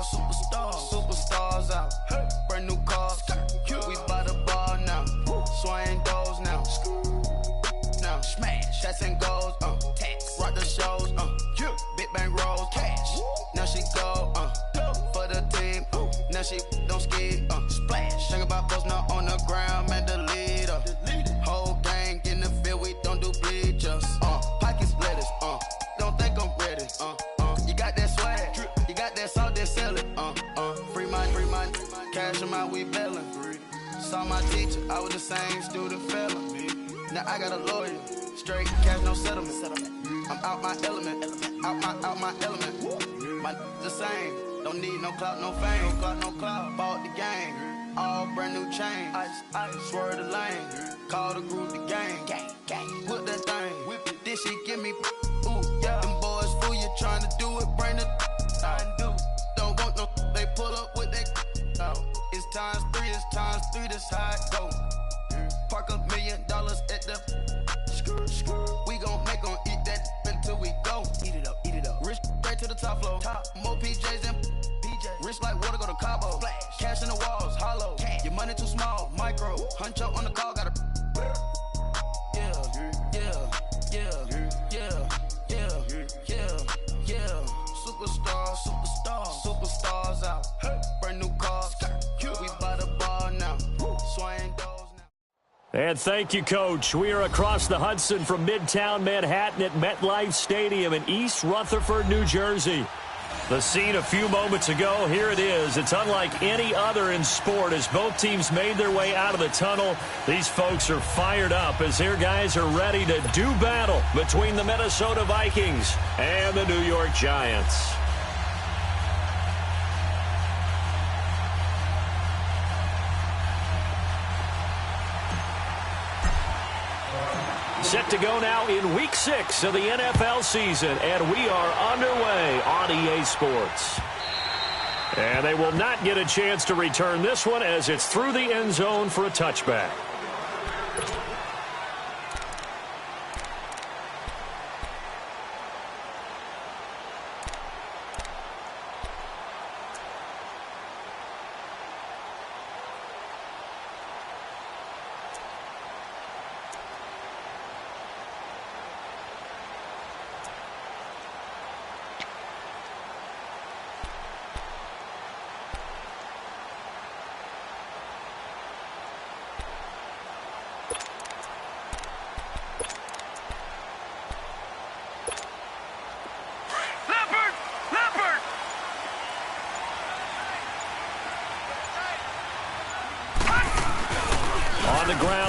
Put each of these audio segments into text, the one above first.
Superstars out. Brand new cars. We by the bar now. Swaying doors now. Now smash. Shots and goals. Rock the shows. Big bang rolls. Cash. Now she go. For the team. Now she don't ski. Splash. Think about posting up on the ground. Man, the leader. Whole gang in the field. We don't do bleachers. Pockets lettuce. Don't think I'm ready. You got that swag. You got that salt, that sell it. Free mind. Cash them out, we bailin'. Saw my teacher, I was the same student fella. Now I got a lawyer. Straight cash, no settlement. I'm out my element. Out my element. My the same. Don't need no clout, no fame. No clout. Bought the game. All brand new chain. Ice. Swerve the lane. Call the group the gang. Put that thing. Whip it. This shit give me. Ooh, yeah. Them boys fool you trying to do it. Bring the. I do. Don't want no. They pull up with that. It's times 3. This how it go. Park $1 million at the. We gon' make 'em eat that until we go. Eat it up. Rich straight to the top floor. More PJs than PJs. Rich like water, go to Cabo. Flash. Cash in the walls, hollow. Cash. Your money too small, micro. Hunch up on the call, gotta. Yeah. Superstars out. Brand new cars. We by the bar now. Swaying doors now. And thank you, Coach. We are across the Hudson from Midtown Manhattan at MetLife Stadium in East Rutherford, New Jersey. The scene a few moments ago, here it is. It's unlike any other in sport as both teams made their way out of the tunnel. These folks are fired up as their guys are ready to do battle between the Minnesota Vikings and the New York Giants. Set to go now in Week 6 of the NFL season, and we are underway on EA Sports. And they will not get a chance to return this one as it's through the end zone for a touchback.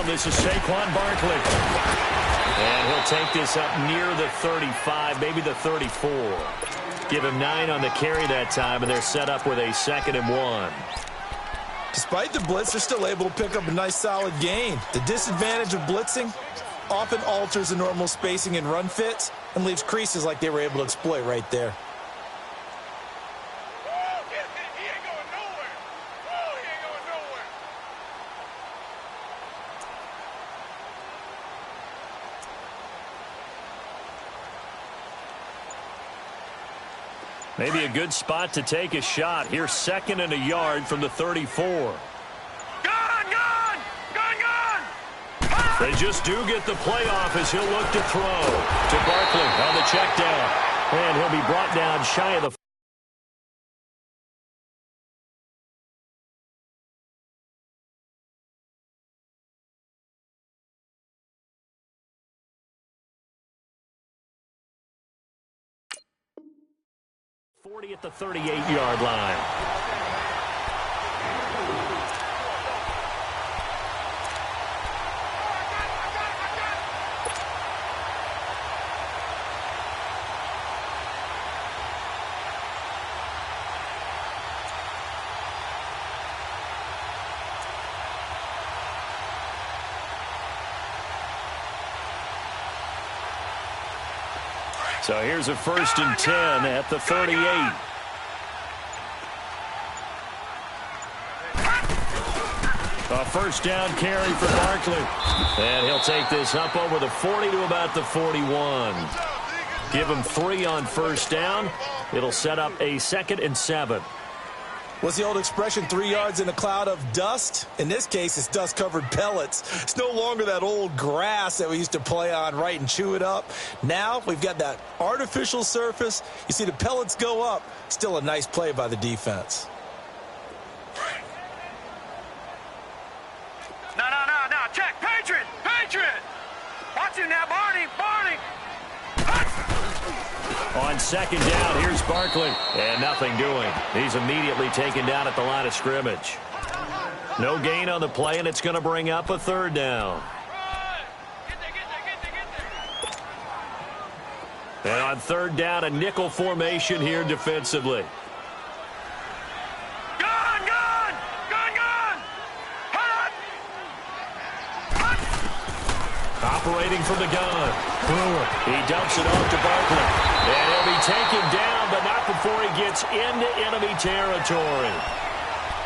This is Saquon Barkley. And he'll take this up near the 35, maybe the 34. Give him 9 on the carry that time, and they're set up with a 2nd and 1. Despite the blitz, they're still able to pick up a nice solid gain. The disadvantage of blitzing often alters the normal spacing and run fits and leaves creases like they were able to exploit right there. Maybe a good spot to take a shot. Here's 2nd and a yard from the 34. Gone! They just do get the play off as he'll look to throw to Barkley on the check down. And he'll be brought down shy of the 40 at the 38-yard line. So here's a 1st and 10 at the 38. A 1st down carry for Barkley. And he'll take this up over the 40 to about the 41. Give him 3 on 1st down. It'll set up a 2nd and 7. What's the old expression, 3 yards in a cloud of dust? In this case, it's dust-covered pellets. It's no longer that old grass that we used to play on, right, and chew it up. Now we've got that artificial surface. You see the pellets go up. Still a nice play by the defense. No. Check. Patriot. Watch him now, Barney. On second down, here's Barkley. And nothing doing. He's immediately taken down at the line of scrimmage. No gain on the play, and it's going to bring up a third down. And on third down, a nickel formation here defensively. Operating from the gun. Brewer. He dumps it off to Barkley. And he'll be taken down, but not before he gets into enemy territory.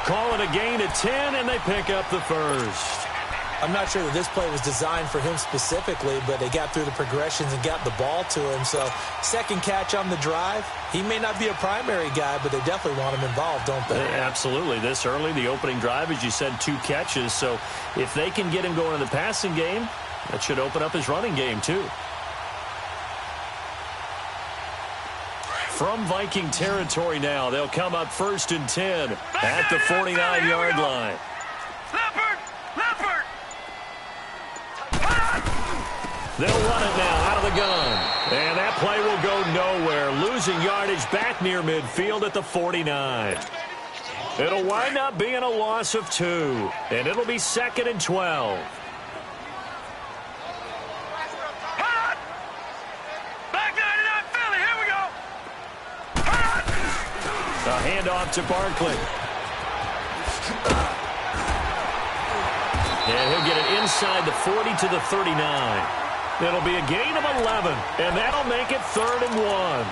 Call it a gain of 10, and they pick up the first. I'm not sure that this play was designed for him specifically, but they got through the progressions and got the ball to him. So second catch on the drive. He may not be a primary guy, but they definitely want him involved, don't they? Absolutely. This early, the opening drive, as you said, 2 catches. So if they can get him going in the passing game, that should open up his running game, too. From Viking territory now, they'll come up 1st and 10 at the 49-yard line. Leopard! They'll run it now out of the gun. And that play will go nowhere, losing yardage back near midfield at the 49. It'll wind up being a loss of 2, and it'll be 2nd and 12. A handoff to Barkley. And he'll get it inside the 40 to the 39. It'll be a gain of 11, and that'll make it 3rd and 1.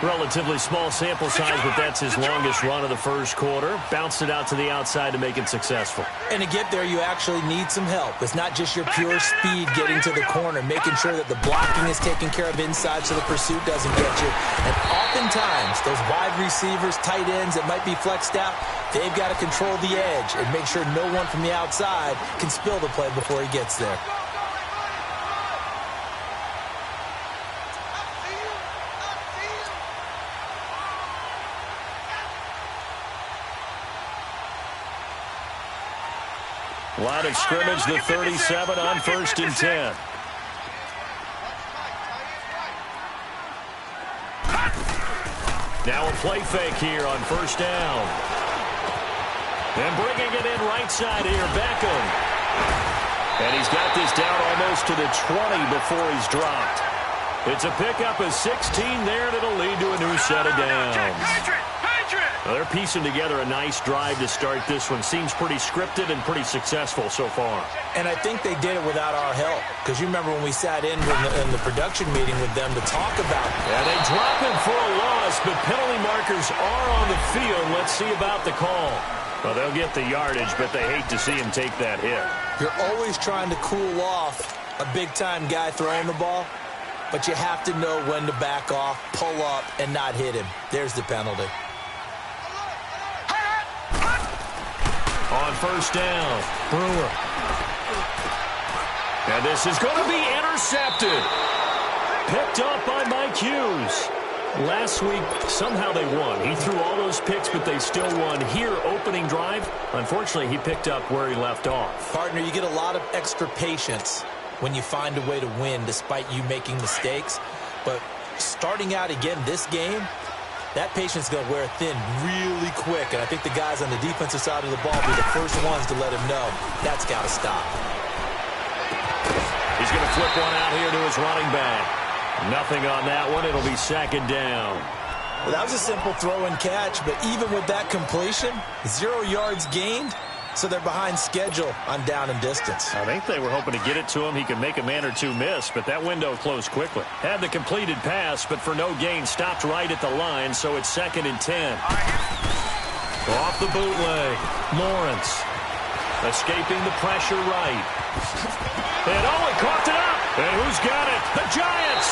Relatively small sample size, but that's his longest run of the first quarter. Bounced it out to the outside to make it successful. And to get there, you actually need some help. It's not just your pure speed getting to the corner, making sure that the blocking is taken care of inside so the pursuit doesn't get you. And oftentimes, those wide receivers, tight ends that might be flexed out, they've got to control the edge and make sure no one from the outside can spill the play before he gets there. Line of scrimmage, the 37 on 1st and 10. Now a play fake here on 1st down. And bringing it in right side here, Beckham. And he's got this down almost to the 20 before he's dropped. It's a pickup of 16 there, and it'll lead to a new set of downs. Well, they're piecing together a nice drive to start this one. Seems pretty scripted and pretty successful so far. And I think they did it without our help. Because you remember when we sat in the production meeting with them to talk about it. Yeah, they drop him for a loss, but penalty markers are on the field. Let's see about the call. Well, they'll get the yardage, but they hate to see him take that hit. You're always trying to cool off a big-time guy throwing the ball, but you have to know when to back off, pull up, and not hit him. There's the penalty. On 1st down, Brewer. And this is going to be intercepted. Picked up by Mike Hughes. Last week, somehow they won. He threw all those picks, but they still won. Here, opening drive, unfortunately, he picked up where he left off. Partner, you get a lot of extra patience when you find a way to win despite you making mistakes. But starting out again this game, that patience is going to wear thin really quick. And I think the guys on the defensive side of the ball will be the first ones to let him know that's got to stop. He's going to flip one out here to his running back. Nothing on that one. It'll be 2nd down. Well, that was a simple throw and catch, but even with that completion, 0 yards gained, so they're behind schedule on down and distance. I think they were hoping to get it to him. He could make a man or two miss, but that window closed quickly. Had the completed pass, but for no gain, stopped right at the line, so it's 2nd and 10. Off the bootleg, Lawrence. Escaping the pressure right. And he caught it up. And who's got it? The Giants.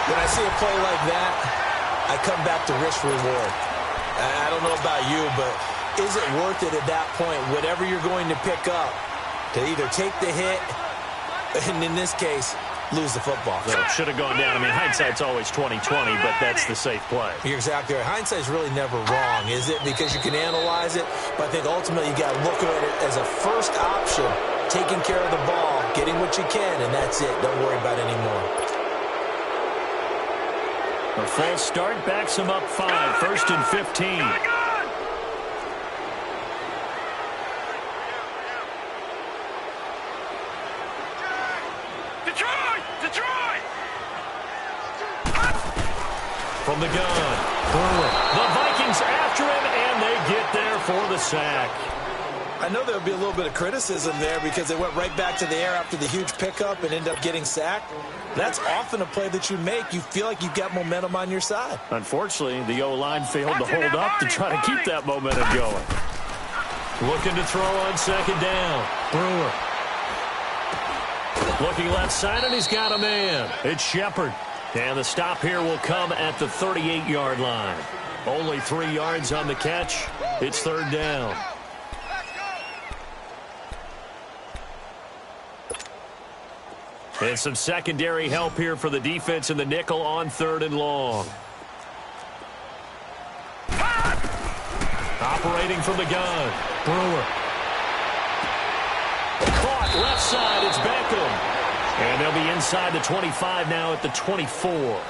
When I see a play like that, I come back to risk reward. I don't know about you, but is it worth it at that point, whatever you're going to pick up, to either take the hit, and in this case, lose the football? Well, it should have gone down. I mean, hindsight's always 20/20, but that's the safe play. You're exactly right. Hindsight's really never wrong, is it? Because you can analyze it, but I think ultimately you got to look at it as a first option, taking care of the ball, getting what you can, and that's it. Don't worry about it anymore. A false start backs him up 5, 1st and 15. Detroit! From the gun, Brewer. The Vikings after him, and they get there for the sack. I know there'll be a little bit of criticism there because they went right back to the air after the huge pickup and ended up getting sacked. That's often a play that you make. You feel like you've got momentum on your side. Unfortunately, the O-line failed to hold up to try to keep that momentum going. Looking to throw on 2nd down. Brewer. Looking left side, and he's got a man. It's Shepard. And the stop here will come at the 38-yard line. Only 3 yards on the catch. It's 3rd down. And some secondary help here for the defense in the nickel on 3rd and long. Operating from the gun. Brewer. Caught left side. It's Beckham. And they'll be inside the 25 now at the 24.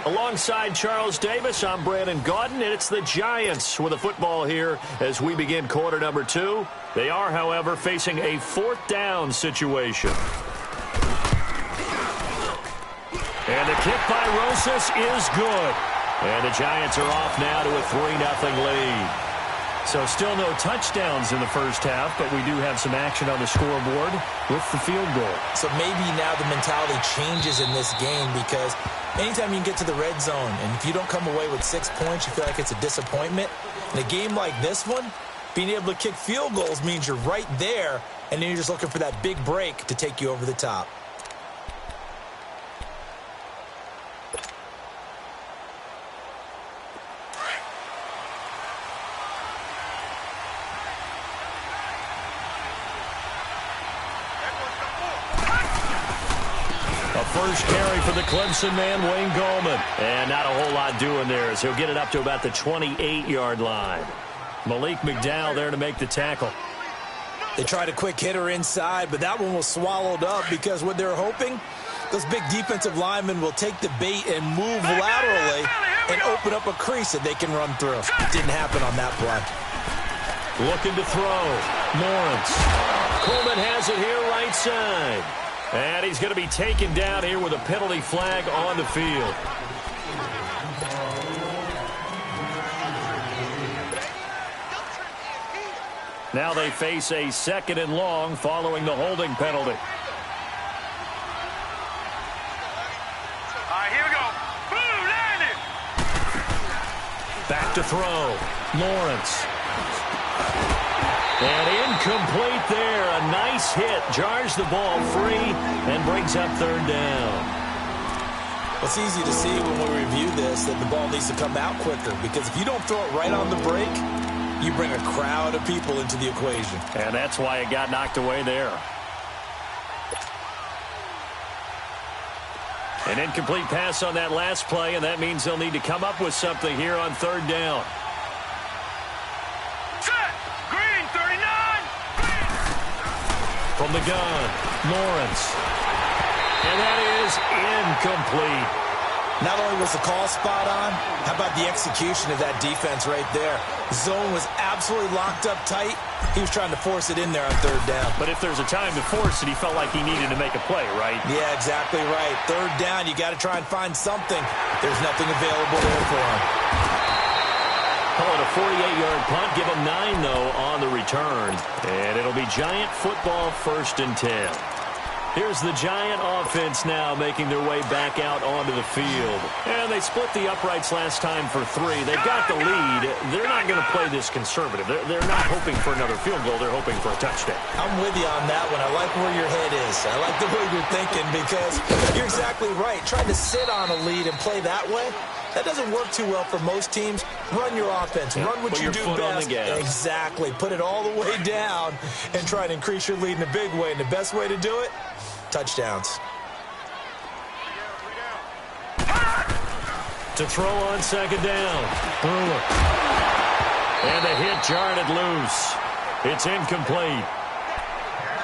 Alongside Charles Davis, I'm Brandon Gaudin, and it's the Giants with the football here as we begin quarter number 2. They are, however, facing a 4th down situation. And the kick by Rosas is good. And the Giants are off now to a 3-0 lead. So still no touchdowns in the first half, but we do have some action on the scoreboard with the field goal. So maybe now the mentality changes in this game because anytime you can get to the red zone, and if you don't come away with 6 points, you feel like it's a disappointment. In a game like this one, being able to kick field goals means you're right there, and then you're just looking for that big break to take you over the top. First carry for the Clemson man, Wayne Gallman. And not a whole lot doing there as he'll get it up to about the 28-yard line. Malik McDowell there to make the tackle. They tried a quick hitter inside, but that one was swallowed up because what they're hoping, those big defensive linemen will take the bait and move laterally and open up a crease that they can run through. Didn't happen on that play. Looking to throw. Lawrence. Coleman has it here right side. And he's going to be taken down here with a penalty flag on the field. Now they face a 2nd and long following the holding penalty. All right, here we go. Boom, landed. Back to throw. Lawrence. And incomplete there. A nice hit. Jars the ball free and brings up 3rd down. It's easy to see when we review this that the ball needs to come out quicker because if you don't throw it right on the break, you bring a crowd of people into the equation. And that's why it got knocked away there. An incomplete pass on that last play, and that means they'll need to come up with something here on 3rd down. From the gun, Lawrence. And that is incomplete. Not only was the call spot on, how about the execution of that defense right there? Zone was absolutely locked up tight. He was trying to force it in there on 3rd down. But if there's a time to force it, he felt like he needed to make a play, right? Yeah, exactly right. 3rd down, you got to try and find something. There's nothing available there for him. Call it a 48-yard punt. Give him 9, though, on the return. And it'll be Giant football 1st and 10. Here's the Giant offense now making their way back out onto the field. And they split the uprights last time for 3. They've got the lead. They're not going to play this conservative. They're not hoping for another field goal. They're hoping for a touchdown. I'm with you on that one. I like where your head is. I like the way you're thinking because you're exactly right. Trying to sit on a lead and play that way, That doesn't work too well for most teams. Run your offense. Run what you do best. Exactly. Put it all the way down and try to increase your lead in a big way. And the best way to do it, touchdowns. To throw on second down. Brewer. And the hit jarred it loose. It's incomplete.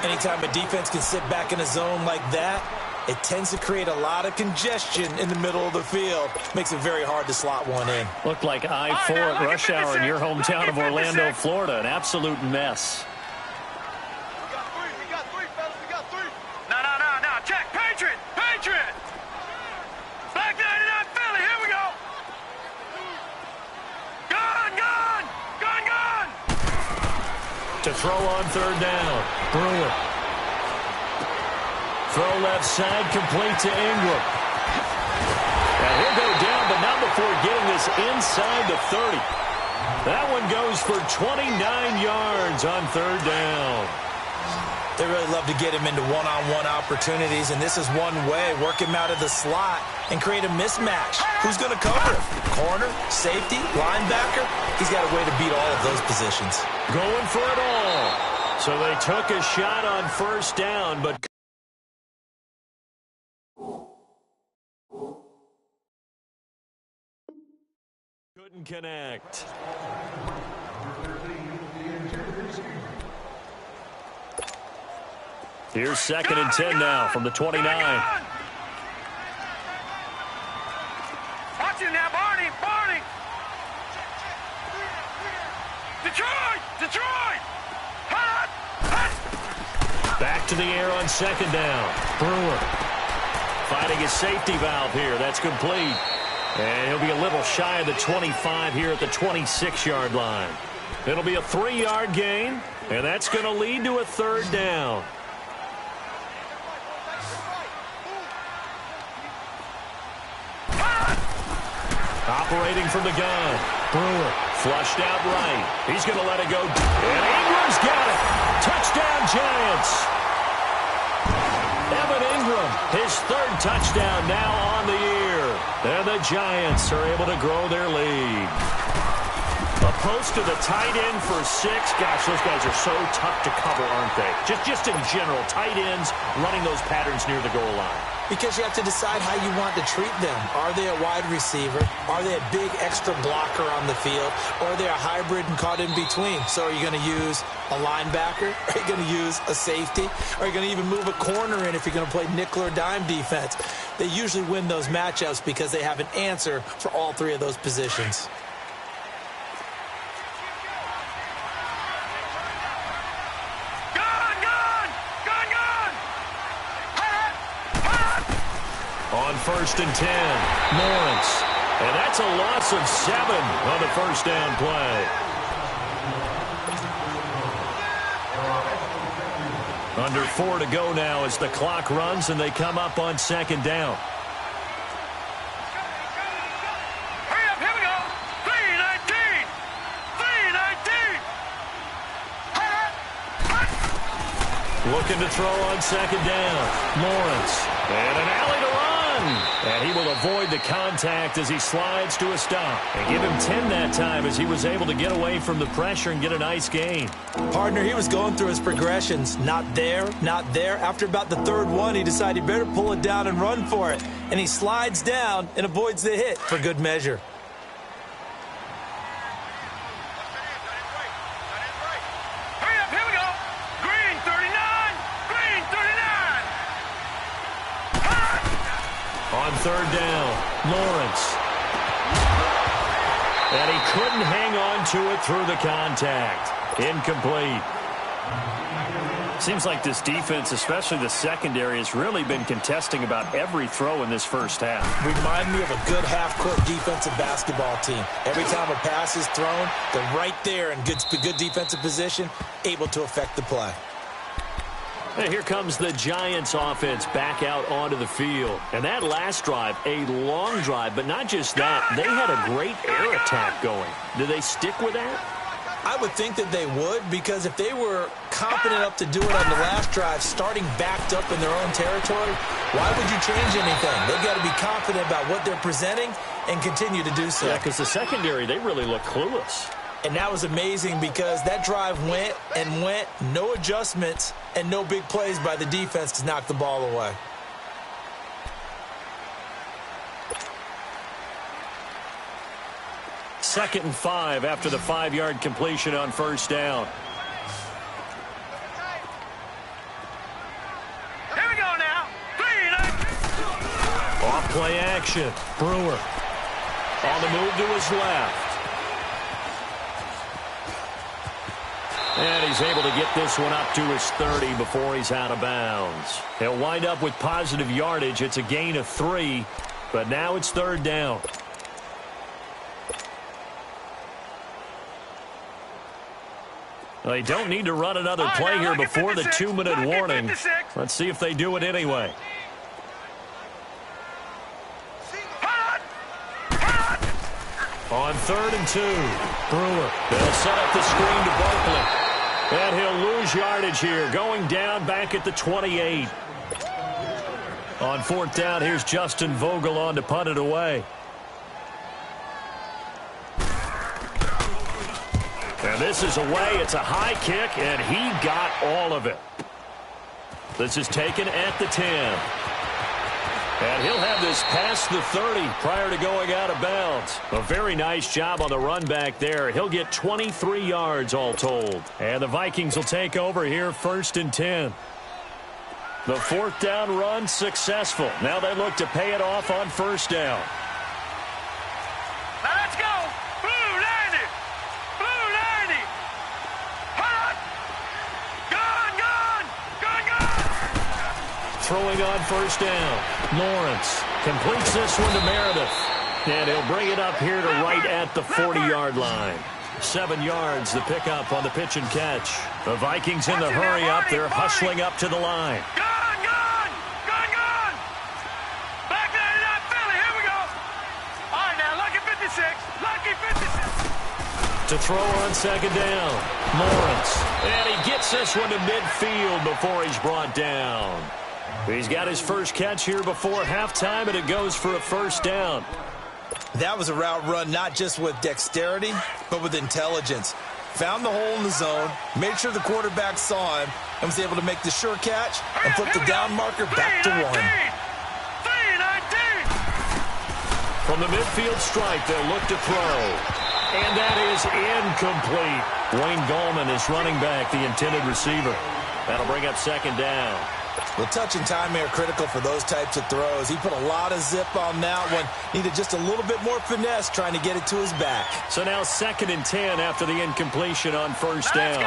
Anytime a defense can sit back in a zone like that, it tends to create a lot of congestion in the middle of the field. Makes it very hard to slot one in. Looked like I-4 at rush hour in your hometown of Orlando, Florida. An absolute mess. We got three, fellas. We got three. No. Check. Patriot. Back 99 Philly. Here we go. Gun. To throw on third down. Brewer. Throw left side, complete to Ingram. And he'll go down, but not before getting this inside the 30. That one goes for 29 yards on third down. They really love to get him into one-on-one opportunities, and this is one way. Work him out of the slot and create a mismatch. Who's going to cover him? Corner, safety, linebacker? He's got a way to beat all of those positions. Going for it all. So they took a shot on first down, but couldn't connect. Here's second and 10 now from the 29. Watch him now, Barney. Detroit. Back to the air on second down. Brewer finding his safety valve here. That's complete. And he'll be a little shy of the 25 here at the 26-yard line. It'll be a 3-yard gain, and that's going to lead to a third down. Operating from the gun. Brewer flushed out right. He's going to let it go. And Ingram's got it. Touchdown, Giants. Evan Ingram, his third touchdown now on the year. And the Giants are able to grow their lead. A post to the tight end for 6. Gosh, those guys are so tough to cover, aren't they? Just in general, tight ends running those patterns near the goal line. Because you have to decide how you want to treat them. Are they a wide receiver? Are they a big extra blocker on the field? Or are they a hybrid and caught in between? So are you going to use a linebacker? Are you going to use a safety? Are you going to even move a corner in if you're going to play nickel or dime defense? They usually win those matchups because they have an answer for all three of those positions. On first and 10, Lawrence. And that's a loss of 7 on the first down play. Under 4 to go now as the clock runs and they come up on second down. Hurry up, here we go. 3-19. Looking to throw on second down. Lawrence. And an alley to run. And he will avoid the contact as he slides to a stop. And give him 10 that time as he was able to get away from the pressure and get a nice gain. Partner, he was going through his progressions. Not there, not there. After about the third one, he decided he better pull it down and run for it. And he slides down and avoids the hit for good measure. On third down, Lawrence. And he couldn't hang on to it through the contact. Incomplete. Seems like this defense, especially the secondary, has really been contesting about every throw in this first half. Remind me of a good half-court defensive basketball team. Every time a pass is thrown, they're right there in good defensive position, able to affect the play. And here comes the Giants offense back out onto the field. And that last drive, a long drive, but not just that. They had a great air attack going. Do they stick with that? I would think that they would, because if they were confident enough to do it on the last drive, starting backed up in their own territory. Why would you change anything? They've got to be confident about what they're presenting and continue to do so. Yeah, because the secondary, they really look clueless. And that was amazing because that drive went and went, no adjustments, and no big plays by the defense to knock the ball away. Second and 5 after the 5-yard completion on first down. Here we go now. Off play action. Brewer on the move to his left. And he's able to get this one up to his 30 before he's out of bounds. He'll wind up with positive yardage. It's a gain of 3, but now it's third down. They don't need to run another play here before the 2-minute warning. Let's see if they do it anyway. On 3rd and 2, Brewer. They'll set up the screen to Barkley. And he'll lose yardage here, going down back at the 28. On 4th down, here's Justin Vogel on to punt it away. And this is away. It's a high kick, and he got all of it. This is taken at the 10. And he'll have this past the 30 prior to going out of bounds. A very nice job on the run back there. He'll get 23 yards all told. And the Vikings will take over here 1st and 10. The 4th down run successful. Now they look to pay it off on 1st down. Now let's go. Blue 90. Blue 90. Hot. Gone. Throwing on 1st down. Lawrence completes this one to Meredith. And he'll bring it up here to right at the 40-yard line. 7 yards the pickup on the pitch and catch. The Vikings in the hurry up. They're hustling up to the line. Gone. Back 99 Philly. Here we go. All right, now, lucky 56. Lucky 56. To throw on 2nd down. Lawrence. And he gets this one to midfield before he's brought down. He's got his first catch here before halftime, and it goes for a 1st down. That was a route run not just with dexterity, but with intelligence. Found the hole in the zone, made sure the quarterback saw him, and was able to make the sure catch and flip the down marker back to 1. 319. From the midfield stripe, they'll look to throw. And that is incomplete. Wayne Gallman is running back, the intended receiver. That'll bring up 2nd down. The touch and time are critical for those types of throws. He put a lot of zip on that one. Needed just a little bit more finesse trying to get it to his back. So now 2nd and 10 after the incompletion on 1st down.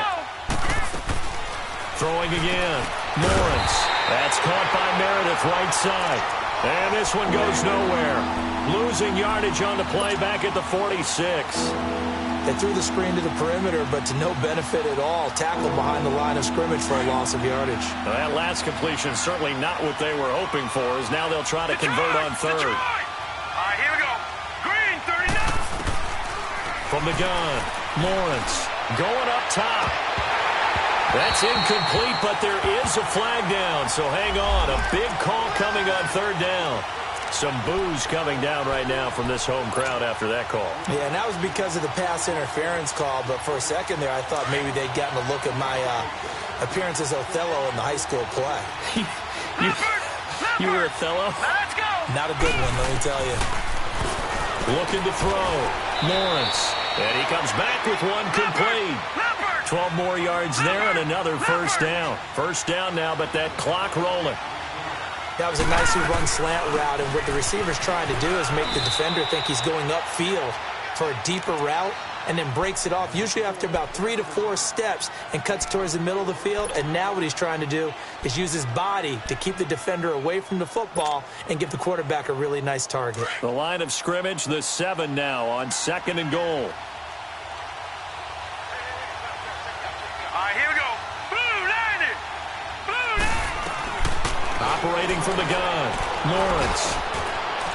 Throwing again. Lawrence. That's caught by Meredith right side. And this one goes nowhere. Losing yardage on the play back at the 46. They threw the screen to the perimeter, but to no benefit at all. Tackled behind the line of scrimmage for a loss of yardage. Well, that last completion certainly not what they were hoping for, as now they'll try to convert on 3rd. All right, here we go. Green 39. From the gun, Lawrence going up top. That's incomplete, but there is a flag down, so hang on. A big call coming on 3rd down. Some boos coming down right now from this home crowd after that call. Yeah, and that was because of the pass interference call, but for a second there I thought maybe they'd gotten a look at my appearance as Othello in the high school play. You were Othello? Let's go. Not a good one, let me tell you. Looking to throw. Lawrence. And he comes back with one complete. 12 more yards there and another 1st down. 1st down now, but that clock rolling. That was a nicely run slant route, and what the receiver's trying to do is make the defender think he's going upfield for a deeper route and then breaks it off, usually after about 3 to 4 steps, and cuts towards the middle of the field. And now what he's trying to do is use his body to keep the defender away from the football and give the quarterback a really nice target. The line of scrimmage, the 7 now on 2nd and goal. All right, here we go. Blue 90. Blue 90. Operating from the gun, Lawrence.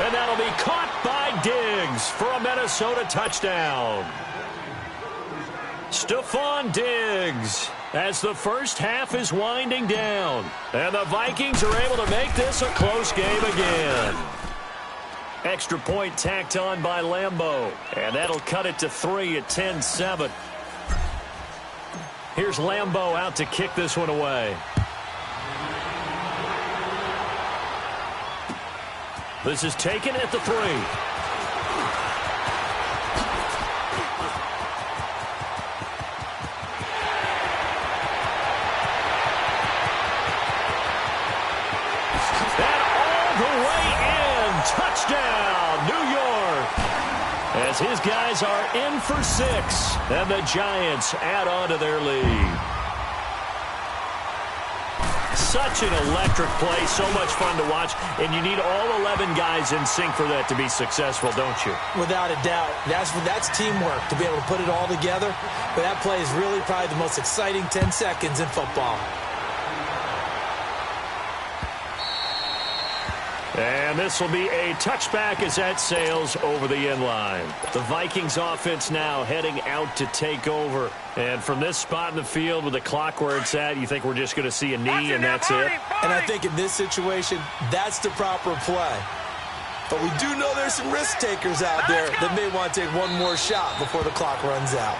And that'll be caught by Diggs for a Minnesota touchdown. Stephon Diggs as the first half is winding down. And the Vikings are able to make this a close game again. Extra point tacked on by Lambeau. And that'll cut it to 3 at 10-7. Here's Lambeau out to kick this one away. This is taken at the 3. Touchdown, New York, as his guys are in for 6, and the Giants add on to their lead. Such an electric play, so much fun to watch, and you need all 11 guys in sync for that to be successful, don't you? Without a doubt. That's teamwork, to be able to put it all together. But that play is really probably the most exciting 10 seconds in football. And this will be a touchback as that sails over the end line. The Vikings offense now heading out to take over. And from this spot in the field with the clock where it's at, you think we're just going to see a knee and that's it? And I think in this situation, that's the proper play. But we do know there's some risk takers out there that may want to take one more shot before the clock runs out.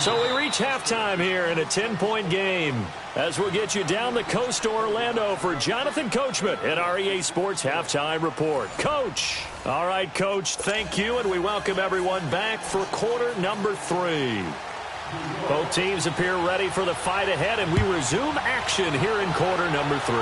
So we reach halftime here in a 10-point game. As we'll get you down the coast to Orlando for Jonathan Coachman at our EA Sports Halftime Report. Coach. All right, Coach, thank you, and we welcome everyone back for quarter number 3. Both teams appear ready for the fight ahead, and we resume action here in quarter number 3.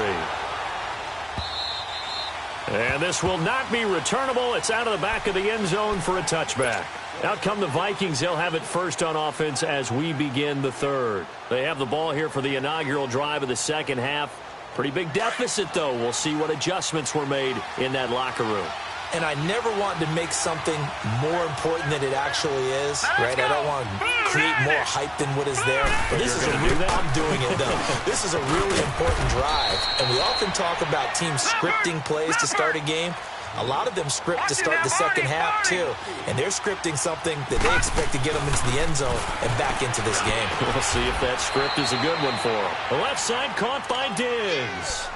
And this will not be returnable. It's out of the back of the end zone for a touchback. Out come the Vikings. They'll have it first on offense as we begin the third. They have the ball here for the inaugural drive of the second half. Pretty big deficit, though. We'll see what adjustments were made in that locker room. And I never want to make something more important than it actually is, right? I don't want to create more hype than what is there. But this is I'm doing it, though. This is a really important drive. And we often talk about teams scripting plays to start a game. A lot of them script to start the second half, too. And they're scripting something that they expect to get them into the end zone and back into this game. We'll see if that script is a good one for them. The left side caught by Diggs.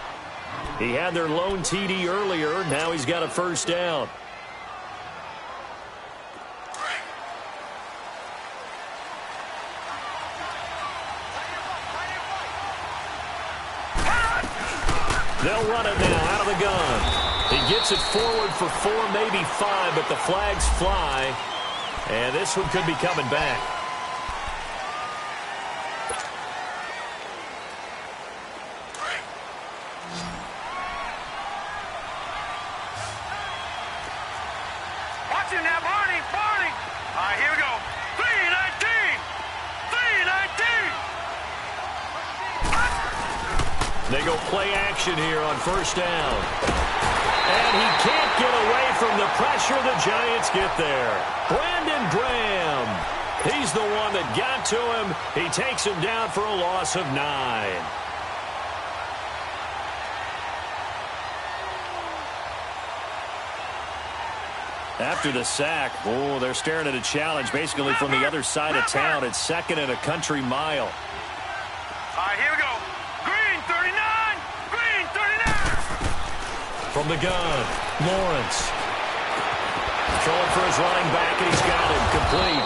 He had their lone TD earlier. Now he's got a first down. They'll run it now out of the gun. He gets it forward for 4, maybe 5, but the flags fly. And this one could be coming back. Watch him now, Barney. All right, here we go. 3-19. 3-19. They go play action here on first down. And he can't get away from the pressure. The Giants get there. Brandon Graham. He's the one that got to him. He takes him down for a loss of 9. After the sack, they're staring at a challenge basically from the other side of town. It's 2nd and a country mile. All right, here we go. Green 39. Green 39. From the gun, Lawrence. Throwing for his running back, and he's got him complete.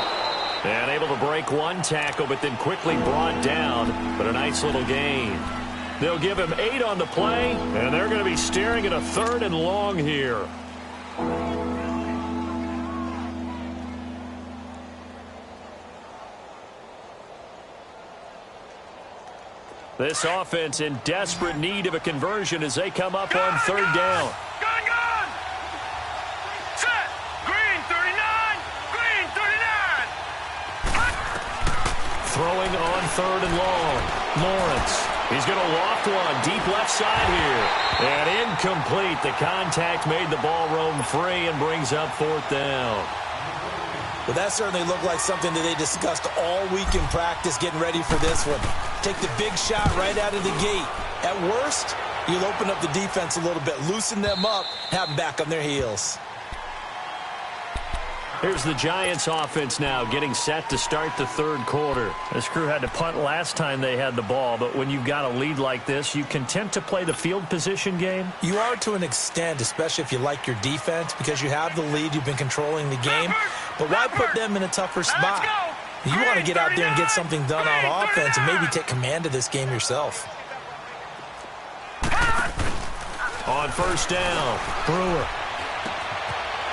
And able to break one tackle, but then quickly brought down. But a nice little gain. They'll give him 8 on the play, and they're going to be staring at a 3rd and long here. This offense in desperate need of a conversion as they come up on 3rd down. Gun! Set! Green 39! Green 39! Throwing on 3rd and long. Lawrence. He's going to loft one deep left side here. And incomplete. The contact made the ball roam free and brings up 4th down. Well, that certainly looked like something that they discussed all week in practice getting ready for this one. Take the big shot right out of the gate. At worst, you'll open up the defense a little bit, loosen them up, have them back on their heels. Here's the Giants offense now getting set to start the third quarter. This crew had to punt last time they had the ball, but when you've got a lead like this, you content to play the field position game? You are to an extent, especially if you like your defense, because you have the lead, you've been controlling the game. But why put them in a tougher spot? You want to get out there and get something done on offense and maybe take command of this game yourself. On first down, Brewer.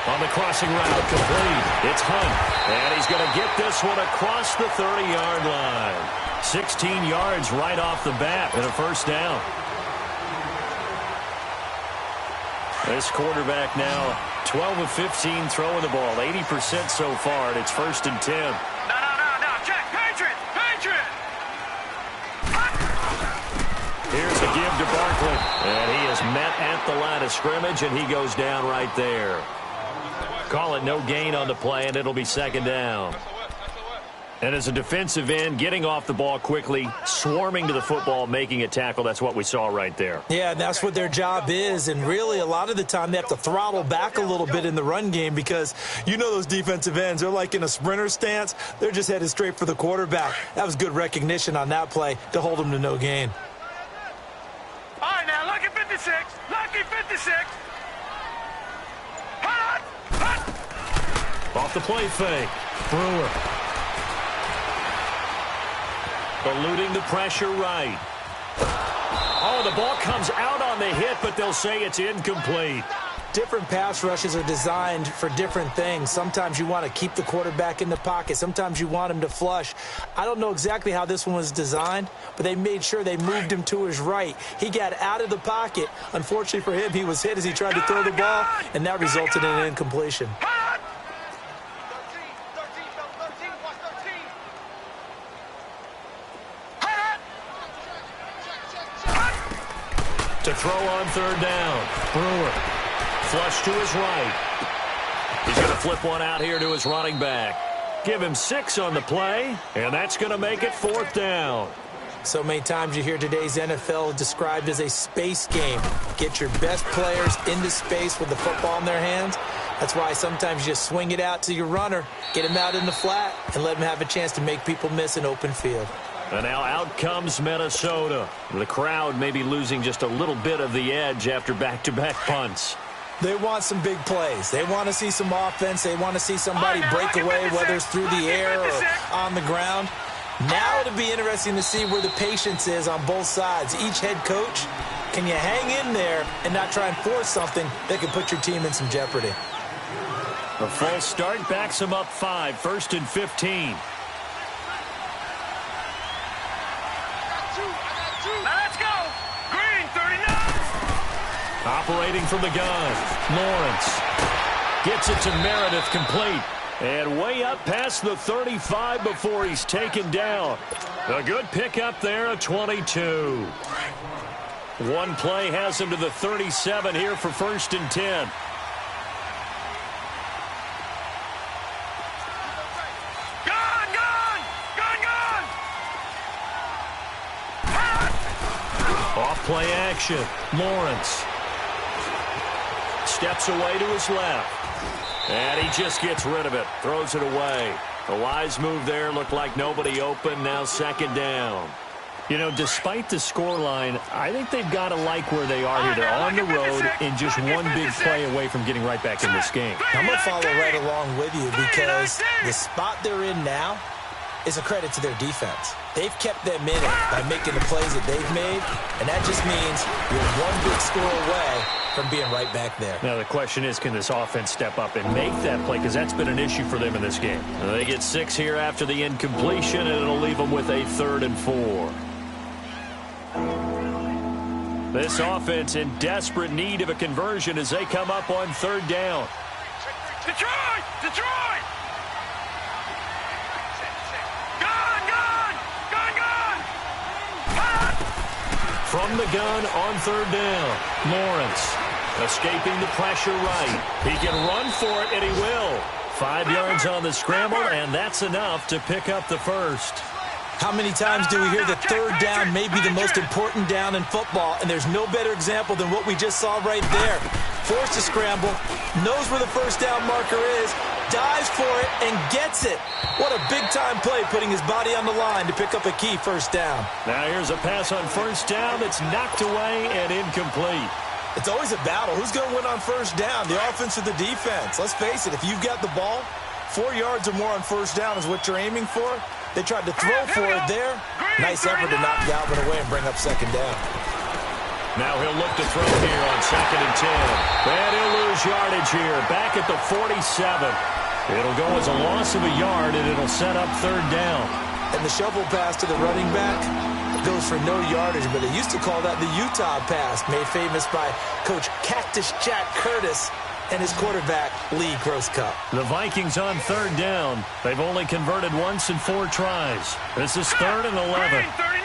On the crossing route, complete. It's Hunt, and he's going to get this one across the 30-yard line. 16 yards right off the bat and a first down. This quarterback now 12 of 15 throwing the ball, 80% so far, and it's 1st and 10. No, check, Patriot! Here's a give to Barkley, and he is met at the line of scrimmage, and he goes down right there. Call it no gain on the play, and it'll be 2nd down. And as a defensive end, getting off the ball quickly, swarming to the football, making a tackle, that's what we saw right there. Yeah, that's what their job is, and really a lot of the time they have to throttle back a little bit in the run game because you know those defensive ends, they're like in a sprinter stance. They're just headed straight for the quarterback. That was good recognition on that play to hold them to no gain. All right, now, lucky 56. Lucky 56. Off the play fake. Brewer. Eluding the pressure right. Oh, the ball comes out on the hit, but they'll say it's incomplete. Different pass rushes are designed for different things. Sometimes you want to keep the quarterback in the pocket. Sometimes you want him to flush. I don't know exactly how this one was designed, but they made sure they moved him to his right. He got out of the pocket. Unfortunately for him, he was hit as he tried to throw the ball, and that resulted in an incompletion. To throw on 3rd down. Brewer. Flush to his right. He's going to flip one out here to his running back. Give him 6 on the play, and that's going to make it 4th down. So many times you hear today's NFL described as a space game. Get your best players into space with the football in their hands. That's why sometimes you just swing it out to your runner, get him out in the flat, and let him have a chance to make people miss an open field. And now out comes Minnesota. The crowd may be losing just a little bit of the edge after back-to-back punts. They want some big plays. They want to see some offense. They want to see somebody break away, whether it's through the air or on the ground. Now it'll be interesting to see where the patience is on both sides. Each head coach, can you hang in there and not try and force something that could put your team in some jeopardy? A false start backs him up 5, 1st and 15. Operating from the gun, Lawrence gets it to Meredith, complete. And way up past the 35 before he's taken down. A good pickup there at 22. One play has him to the 37 here for 1st and 10. Off play action, Lawrence. Steps away to his left. And he just gets rid of it. Throws it away. A wise move there. Looked like nobody open. Now 2nd down. You know, despite the scoreline, I think they've got to like where they are here. They're on the road and just one big play away from getting right back in this game. I'm going to follow right along with you because the spot they're in now is a credit to their defense. They've kept them in it by making the plays that they've made, and that just means you're one big score away from being right back there. Now the question is, can this offense step up and make that play? Because that's been an issue for them in this game. They get 6 here after the incompletion, and it'll leave them with a 3rd and 4. This offense in desperate need of a conversion as they come up on 3rd down. Detroit! Detroit! From the gun on 3rd down, Lawrence escaping the pressure right. He can run for it, and he will. 5 yards on the scramble, and that's enough to pick up the 1st. How many times do we hear that 3rd down may be the most important down in football, and there's no better example than what we just saw right there. Forced to scramble, knows where the 1st down marker is, dives for it and gets it. What a big-time play, putting his body on the line to pick up a key first down. Now here's a pass on first down that's knocked away and incomplete. It's always a battle. Who's going to win on first down, the offense or the defense? Let's face it, if you've got the ball, 4 yards or more on first down is what you're aiming for. They tried to throw for it there. Nice effort to knock Galvin away and bring up second down. Now he'll look to throw here on 2nd and 10. And he'll lose yardage here, back at the 47. It'll go as a loss of a yard, and it'll set up 3rd down. And the shovel pass to the running back goes for no yardage, but they used to call that the Utah pass, made famous by Coach Cactus Jack Curtis and his quarterback, Lee Grosscup. The Vikings on 3rd down. They've only converted once in 4 tries. This is 3rd and 11. Green 39!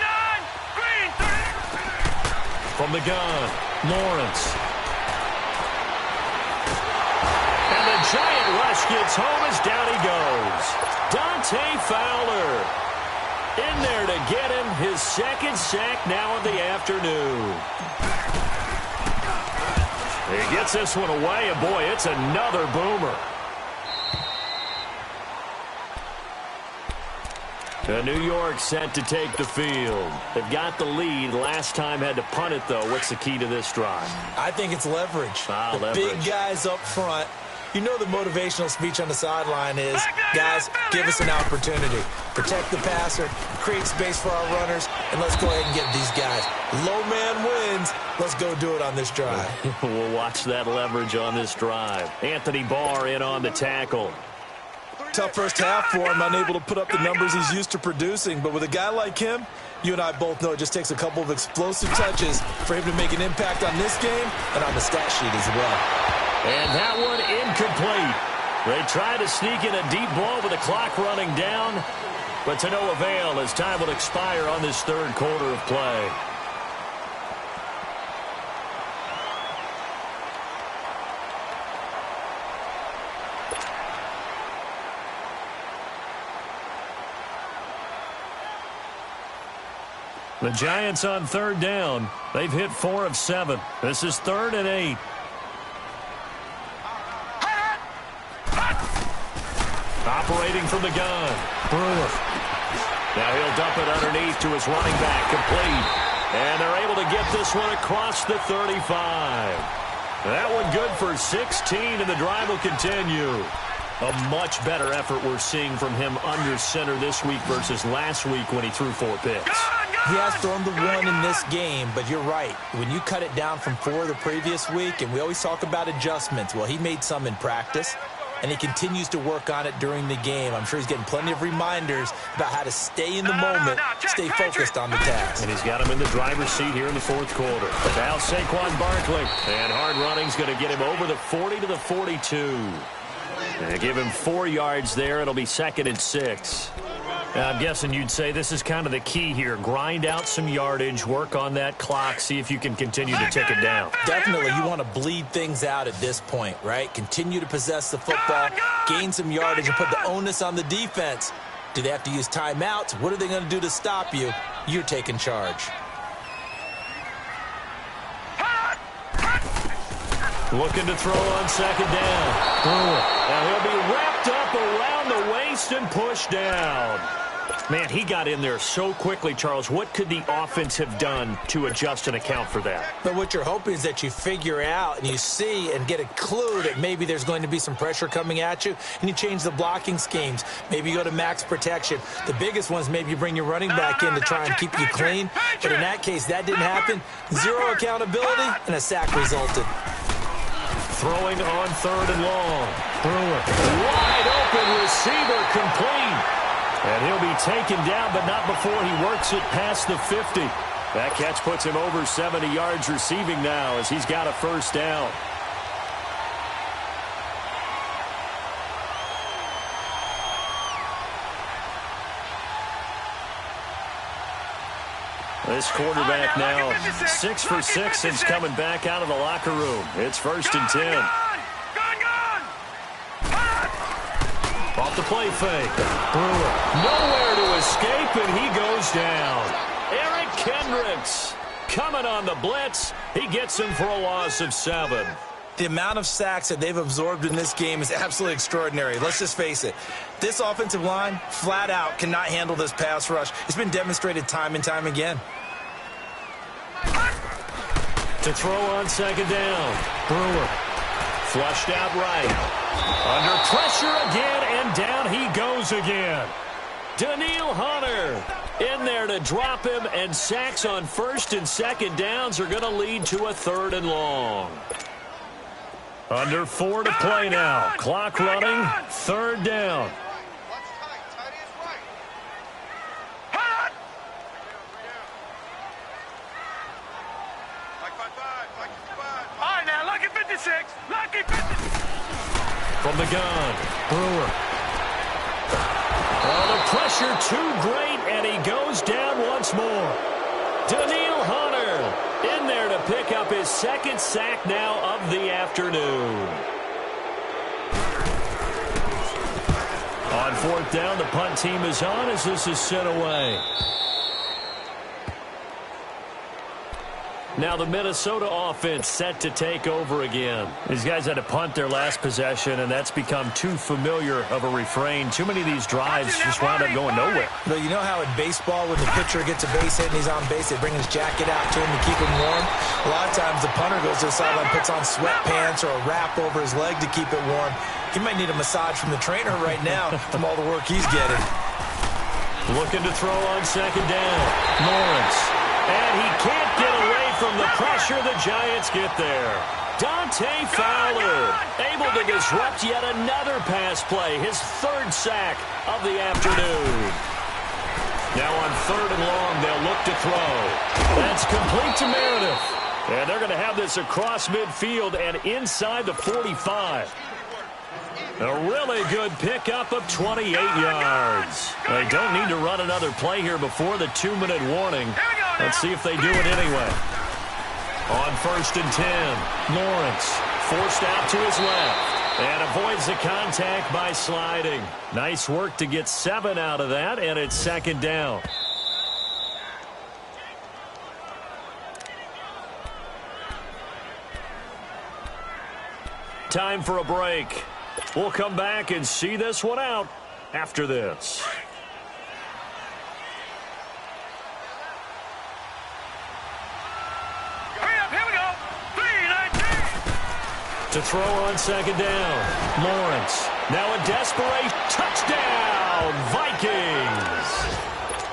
Green 39! From the gun, Lawrence. And the giant rush gets home as down he goes. Dante Fowler in there to get him his 2nd sack now of the afternoon. He gets this one away, and boy, it's another boomer. New York set to take the field. They've got the lead. Last time had to punt it, though. What's the key to this drive? I think it's leverage. The big guys up front. You know the motivational speech on the sideline is, guys, give us an opportunity. Protect the passer, create space for our runners, and let's go ahead and get these guys. Low man wins. Let's go do it on this drive. We'll watch that leverage on this drive. Anthony Barr in on the tackle. Tough first half for him, unable to put up the numbers he's used to producing. But with a guy like him, you and I both know it just takes a couple of explosive touches for him to make an impact on this game and on the stat sheet as well. And that one incomplete. They tried to sneak in a deep ball with the clock running down, but to no avail as time will expire on this 3rd quarter of play. The Giants on 3rd down. They've hit 4 of 7. This is 3rd and 8. Operating from the gun. Brewer. Now he'll dump it underneath to his running back. Complete. And they're able to get this one across the 35. That one good for 16, and the drive will continue. A much better effort we're seeing from him under center this week versus last week when he threw 4 picks. He has thrown the 1 in this game, but you're right. When you cut it down from 4 the previous week, and we always talk about adjustments, well, he made some in practice, and he continues to work on it during the game. I'm sure he's getting plenty of reminders about how to stay in the moment, stay focused on the task. And he's got him in the driver's seat here in the 4th quarter. Now Saquon Barkley, and hard running's going to get him over the 40 to the 42. And give him 4 yards there. It'll be 2nd and 6. I'm guessing you'd say this is kind of the key here. Grind out some yardage, work on that clock, see if you can continue to tick it down. Definitely, you want to bleed things out at this point, right? Continue to possess the football, gain some yardage, and put the onus on the defense. Do they have to use timeouts? What are they going to do to stop you? You're taking charge. Looking to throw on 2nd down. Now he'll be wrapped up around the waist and pushed down. Man, he got in there so quickly, Charles. What could the offense have done to adjust and account for that? But what you're hoping is that you figure out and you see and get a clue that maybe there's going to be some pressure coming at you, and you change the blocking schemes. Maybe you go to max protection. The biggest ones, maybe you bring your running back in to try and keep you clean. But in that case, that didn't happen. 0 accountability, and a sack resulted. Throwing on 3rd and long. Brewer. Wide open receiver, complete. And he'll be taken down, but not before he works it past the 50. That catch puts him over 70 yards receiving now as he's got a 1st down. This quarterback now 6 for 6 since coming back out of the locker room. It's 1st and 10. Off the play fake. Brewer nowhere to escape, and he goes down. Eric Kendricks coming on the blitz. He gets him for a loss of 7. The amount of sacks that they've absorbed in this game is absolutely extraordinary. Let's just face it. This offensive line, flat out, cannot handle this pass rush. It's been demonstrated time and time again. To throw on second down. Brewer. Flushed out right. Under pressure again, and down he goes again. Daniil Hunter in there to drop him, and sacks on first and second downs are going to lead to a 3rd and long. Under 4 to play now. Clock running, 3rd down. All right, now, lucky 56. Lucky 56. From the gun, Brewer. Oh, the pressure too great, and he goes down once more. Daniil Hunter in there to pick up his 2nd sack now of the afternoon. On 4th down, the punt team is on as this is sent away. Now the Minnesota offense set to take over again. These guys had to punt their last possession, and that's become too familiar of a refrain. Too many of these drives just wound up going nowhere. But you know how in baseball, when the pitcher gets a base hit and he's on base, they bring his jacket out to him to keep him warm? A lot of times the punter goes to the sideline, puts on sweatpants or a wrap over his leg to keep it warm. He might need a massage from the trainer right now from all the work he's getting. Looking to throw on second down. Lawrence. And he can't get away from the pressure. The Giants get there. Dante Fowler able to disrupt yet another pass play. His 3rd sack of the afternoon. Now on 3rd and long, they'll look to throw. That's complete to Meredith. And they're going to have this across midfield and inside the 45. A really good pickup of 28 yards. They don't need to run another play here before the 2-minute warning. Let's see if they do it anyway. On 1st and 10, Lawrence forced out to his left and avoids the contact by sliding. Nice work to get 7 out of that, and it's 2nd down. Time for a break. We'll come back and see this one out after this. To throw on second down, Lawrence. Now a desperate touchdown, Vikings.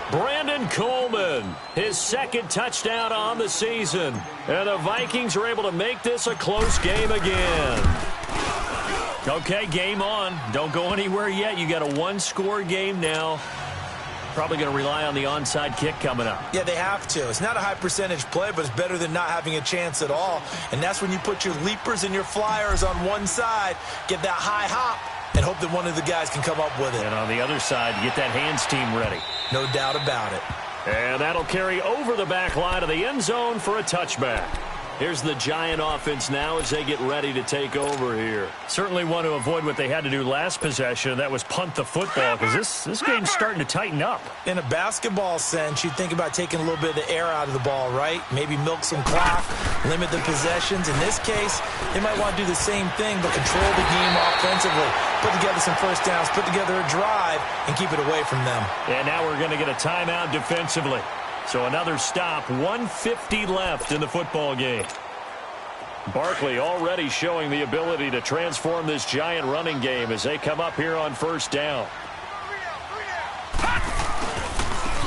Brandon Coleman, his 2nd touchdown on the season. And the Vikings are able to make this a close game again. Okay, game on. Don't go anywhere yet. You got a 1-score game now. Probably going to rely on the onside kick coming up. Yeah, they have to. It's not a high percentage play, but it's better than not having a chance at all. And that's when you put your leapers and your flyers on one side, get that high hop, and hope that one of the guys can come up with it. And on the other side, get that hands team ready. No doubt about it. And that'll carry over the back line of the end zone for a touchback. Here's the Giant offense now as they get ready to take over here. Certainly want to avoid what they had to do last possession. That was punt the football, because this game's starting to tighten up. In a basketball sense, you think about taking a little bit of the air out of the ball, right? Maybe milk some clock, limit the possessions. In this case, they might want to do the same thing, but control the game offensively. Put together some first downs, put together a drive, and keep it away from them. And now we're going to get a timeout defensively. So another stop, 1:50 left in the football game. Barkley already showing the ability to transform this Giant running game as they come up here on 1st down.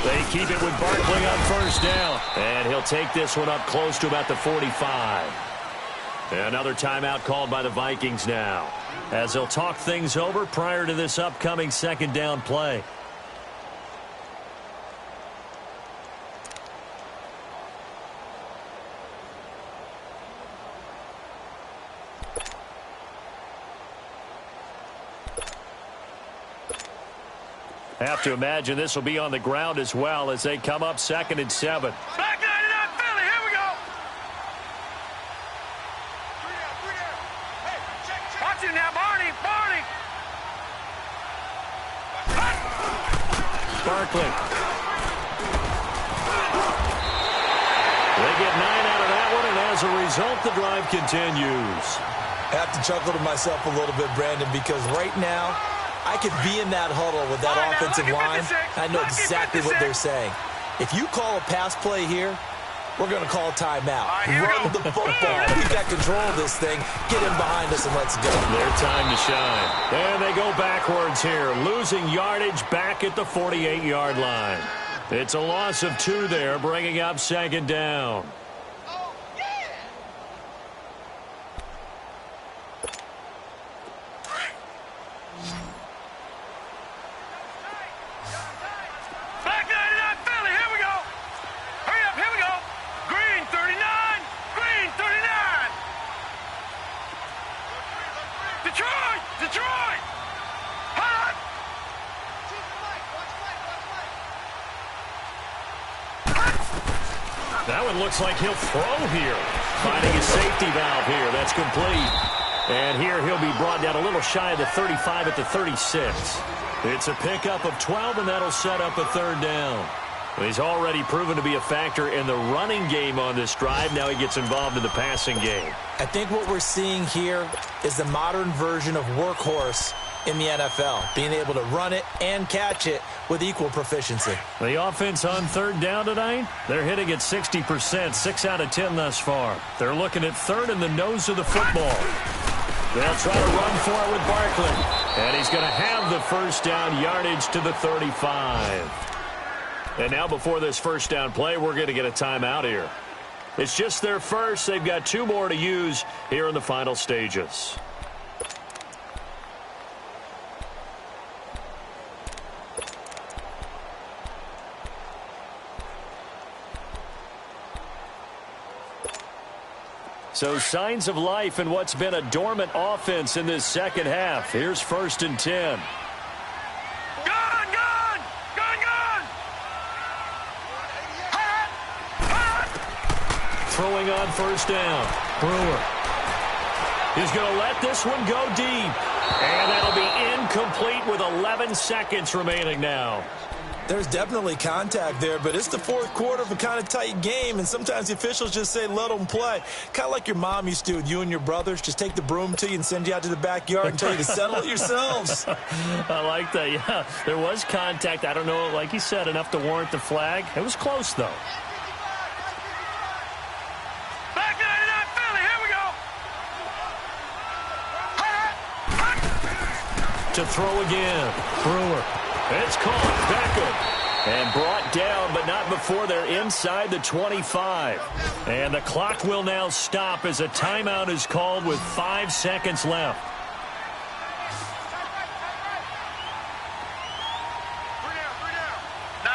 They keep it with Barkley on 1st down. And he'll take this one up close to about the 45. Another timeout called by the Vikings now, as they'll talk things over prior to this upcoming 2nd down play. Have to imagine this will be on the ground as well as they come up 2nd and 7. Back 99 Philly, here we go. Watch him now, Barney. Barkley. They get 9 out of that one, and as a result, the drive continues. I have to chuckle to myself a little bit, Brandon, because right now I could be in that huddle with that offensive line. I know exactly what they're saying. If you call a pass play here, we're going to call a timeout. Run the football. We've got control of this thing. Get in behind us and let's go. Their time to shine. And they go backwards here, losing yardage back at the 48-yard line. It's a loss of 2 there, bringing up second down. That one looks like he'll throw here. Finding a safety valve here. That's complete. And here he'll be brought down a little shy of the 35 at the 36. It's a pickup of 12, and that'll set up a third down. He's already proven to be a factor in the running game on this drive. Now he gets involved in the passing game. I think what we're seeing here is the modern version of workhorse in the NFL, being able to run it and catch it with equal proficiency. The offense on third down tonight, they're hitting at 60%, 6 out of 10 thus far. They're looking at third in the nose of the football. They'll try to run for it with Barkley. And he's going to have the first down yardage to the 35. And now before this first down play, we're going to get a timeout here. It's just their first. They've got 2 more to use here in the final stages. So signs of life in what's been a dormant offense in this second half. Here's 1st and 10. Throwing on first down. Brewer. He's going to let this one go deep. And that'll be incomplete with 11 seconds remaining now. There's definitely contact there, but it's the fourth quarter of a kind of tight game, and sometimes the officials just say, let them play. Kind of like your mom used to with you and your brothers. Just take the broom to you and send you out to the backyard and tell you to settle it yourselves. I like that, yeah. There was contact. I don't know, like you said, enough to warrant the flag. It was close, though. Back 99 Philly, here we go. To throw again. Brewer. It's caught. Beckham. And brought down, but not before they're inside the 25. And the clock will now stop as a timeout is called with 5 seconds left. No.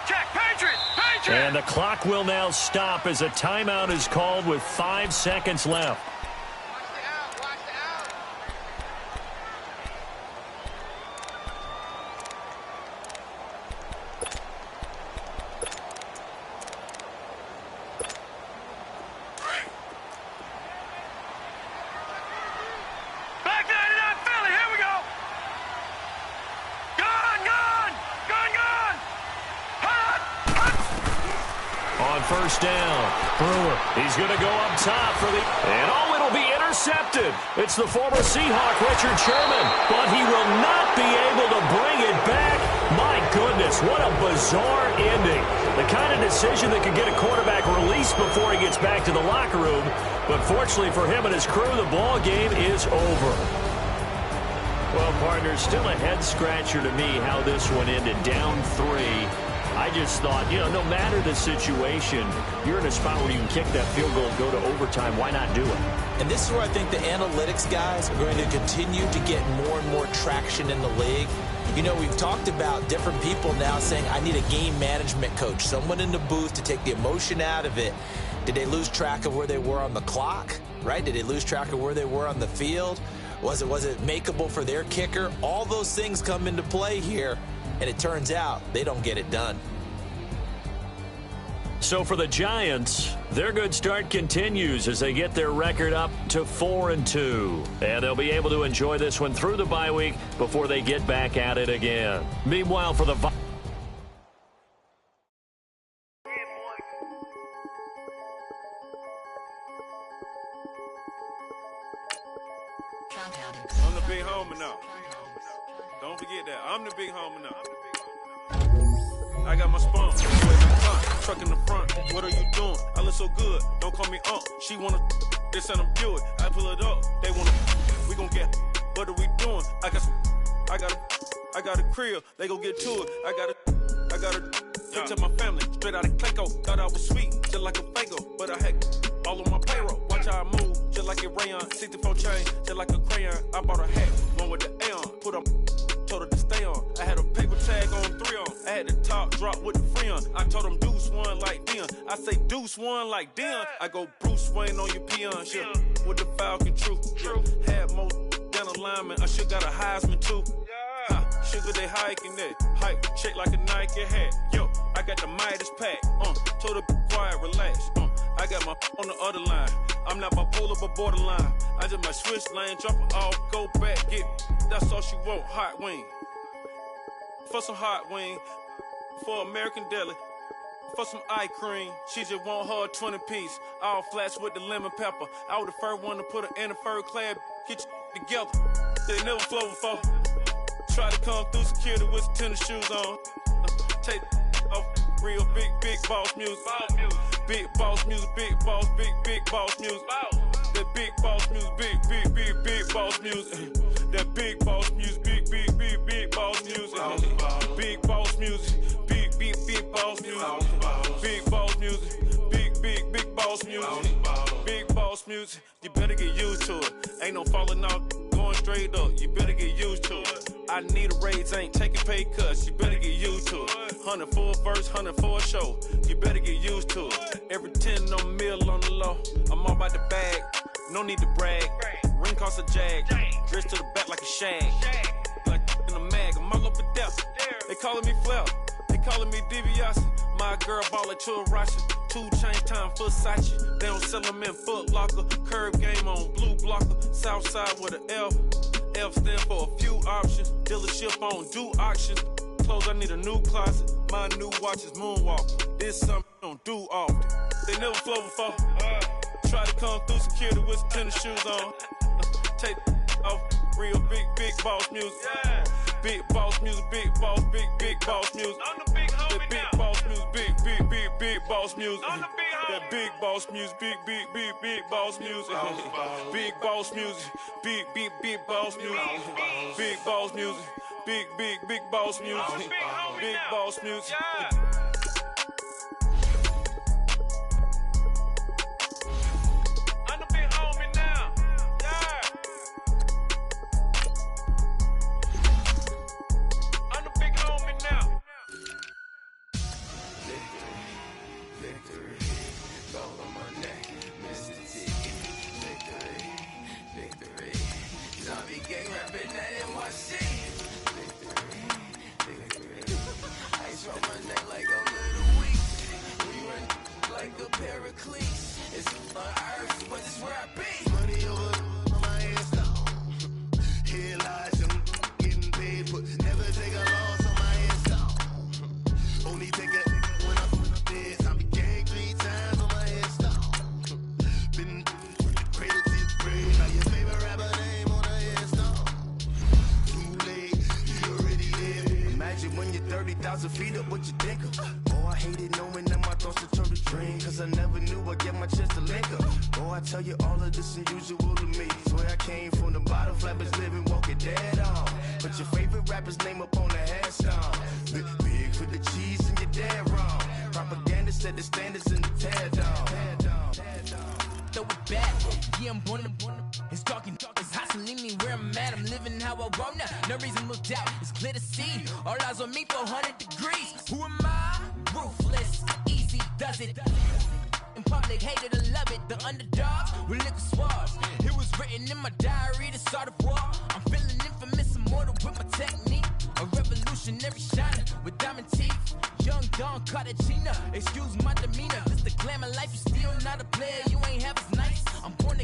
Check. Patriot. And the clock will now stop as a timeout is called with 5 seconds left. First down. Brewer. He's going to go up top for the... And it'll be intercepted. It's the former Seahawk, Richard Sherman. But he will not be able to bring it back. My goodness, what a bizarre ending. The kind of decision that could get a quarterback released before he gets back to the locker room. But fortunately for him and his crew, the ball game is over. Well, partners, still a head-scratcher to me how this one ended. Down 3. I just thought, no matter the situation, you're in a spot where you can kick that field goal and go to overtime. Why not do it? And this is where I think the analytics guys are going to continue to get more and more traction in the league. We've talked about different people now saying, I need a game management coach, someone in the booth to take the emotion out of it. Did they lose track of where they were on the clock, right? Did they lose track of where they were on the field? Was it makeable for their kicker? All those things come into play here. And it turns out they don't get it done. So for the Giants, their good start continues as they get their record up to 4-2. And they'll be able to enjoy this one through the bye week before they get back at it again. Meanwhile, for the I got my spawn. Truck in the front. What are you doing? I look so good. Don't call me She wanna this and I'm Buick. I pull it up. They wanna. We gon' get. What are we doing? I got a crib. They gon' get to it. I got a to my family. Straight out of Clayco. Thought I was sweet, just like a Fago. But I had all on my payroll. Watch how I move, just like a rayon. 64 chain, just like a crayon. I bought a hat, one with the A on. Put up, told her to stay on. I had a paper tag on 3 on. I had the top drop with the free on. I told them Deuce one like Dion. I say Deuce one like Dion. I go Bruce Wayne on your peon. Shit, with the Falcon true. Had more than a lineman. I should got a Heisman too. Sugar, they hiking that. Hype, shake like a Nike hat. Yo, I got the Midas pack. Told her be quiet, relax. I got my on the other line. I'm not bipolar, but borderline. I just might switch lane, drop it off, go back, get. That's all she want, hot wing. For some hot wing, for American deli. For some eye cream, she just want her 20-piece. All flats with the lemon pepper. I was the first one to put her in a fur clad. Get you together. They never flow before. Try to come through security with some tennis shoes on. Take off real big boss music. Big boss music, big boss music. That big boss music, big boss music. That big boss music, big boss music. Big boss music, big boss music. Big boss music, big boss music. Big boss music, you better get used to it. Ain't no falling off, going straight up. You better get used to it. I need a raise, ain't taking pay cuts. You better get used to it. 100 for a verse, 100 for a show. You better get used to it. Every 10 on mill on the low. I'm all about the bag, no need to brag. Ring cost a jag, dressed to the back like a shag. Like in a mag, I'm all up in depth. They calling me Flair, they calling me DiBiase. My girl ball at Churashi. 2 chain time for Versace. They don't sell them in Foot Locker. Curve game on blue blocker. Southside with an F. F stand for a few options. Dealership on do auctions. Clothes, I need a new closet. My new watch is Moonwalk. This something I don't do often. They never flow before. Try to come through security with some tennis shoes on. Take off real big boss music. Big boss music, big boss music. I'm the big homie that big now. boss music, big boss music. I'm the big homie. That big boss music, big boss music. Big boss music, big boss music. Big boss music, big boss music. Big boss music. I'm the big homie now. Yeah. I'm the big homie now. Victory, gold on my neck, Mr. T. Victory, zombie gang rapping that NYC. Victory, ice on my neck like a little weak. We run like a Pericles. It's on earth, but it's where I be. Money over my hands down. Here lies them getting paid, but never take a loss on my hands down. Only take a when I'm dead. I be gang 3 times on my hands down. Been cradle to the grave. Now your favorite rapper name on the hands down. Too late, you already there. Imagine when you're 30,000 feet up, what you think of? Oh, I hated knowing that my thoughts would turn to dream. Cause I never knew I'd get my chance to link up. Oh, I tell you all of this unusual to me. Swear I came from the bottom, flappers living, walking dead on. Put your favorite rapper's name up on the headstone. Big for the cheese and you're dead wrong. Propaganda set the standards in the tear down. Throw it back, yeah, I'm born to. It's talking, it's hot, so leave me where I'm at. I'm living how I want now. No reason to look out, it's clear to see. All eyes on me, 400 degrees. Who am I? Ruthless, easy does it. In public, hated to love it. The underdogs with liquor swabs. It was written in my diary to start a war. I'm feeling infamous, immortal with my technique. A revolutionary shiner with diamond teeth. Young Don Cartagena, excuse my demeanor. This the glamour life, you still not a player. You ain't half as nice. I'm born